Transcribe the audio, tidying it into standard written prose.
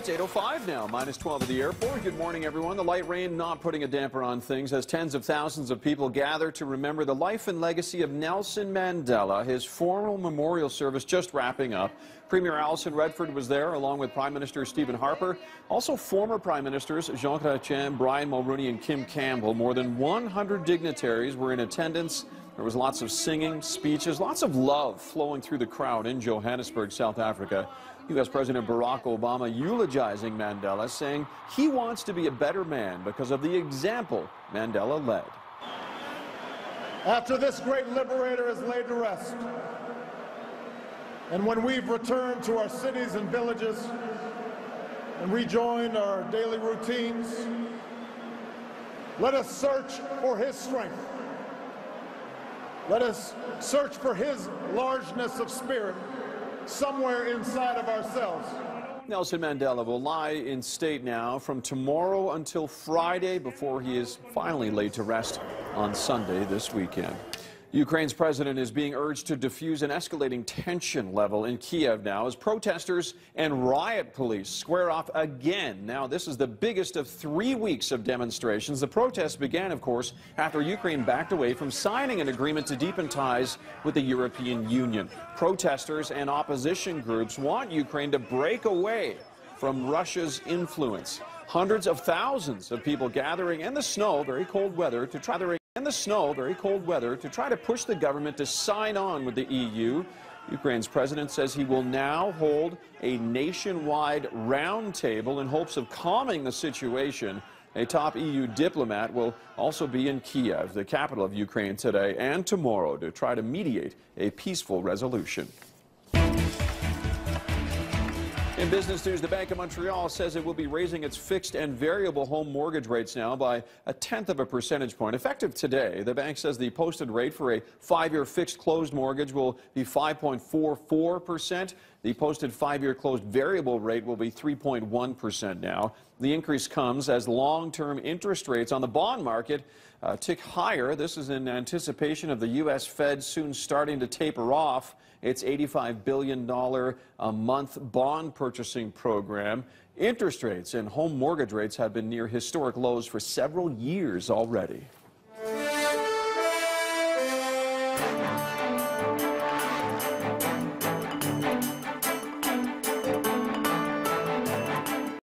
It's 8:05 now, minus 12 at the airport. Good morning, everyone. The light rain not putting a damper on things as tens of thousands of people gather to remember the life and legacy of Nelson Mandela. His formal memorial service just wrapping up. Premier Alison Redford was there, along with Prime Minister Stephen Harper. Also former Prime Ministers Jean Chrétien, Brian Mulroney, and Kim Campbell. More than 100 dignitaries were in attendance. There was lots of singing, speeches, lots of love flowing through the crowd in Johannesburg, South Africa. U.S. President Barack Obama eulogizing Mandela, saying he wants to be a better man because of the example Mandela led. After this great liberator is laid to rest, and when we've returned to our cities and villages and rejoined our daily routines, let us search for his strength. Let us search for his largeness of spirit somewhere inside of ourselves. Nelson Mandela will lie in state now from tomorrow until Friday before he is finally laid to rest on Sunday this weekend. Ukraine's president is being urged to defuse an escalating tension level in Kiev now as protesters and riot police square off again. Now, this is the biggest of 3 weeks of demonstrations. The protests began, of course, after Ukraine backed away from signing an agreement to deepen ties with the European Union. Protesters and opposition groups want Ukraine to break away from Russia's influence. Hundreds of thousands of people gathering in the snow, very cold weather, to try to push the government to sign on with the EU. Ukraine's president says he will now hold a nationwide roundtable in hopes of calming the situation. A top EU diplomat will also be in Kiev, the capital of Ukraine, today and tomorrow to try to mediate a peaceful resolution. In business news, the Bank of Montreal says it will be raising its fixed and variable home mortgage rates now by 1/10 of a percentage point. Effective today, the bank says the posted rate for a 5-year fixed closed mortgage will be 5.44%. The posted 5-year closed variable rate will be 3.1% now. The increase comes as long-term interest rates on the bond market tick higher. This is in anticipation of the U.S. Fed soon starting to taper off its $85 billion a month bond purchasing program. Interest rates and home mortgage rates have been near historic lows for several years already.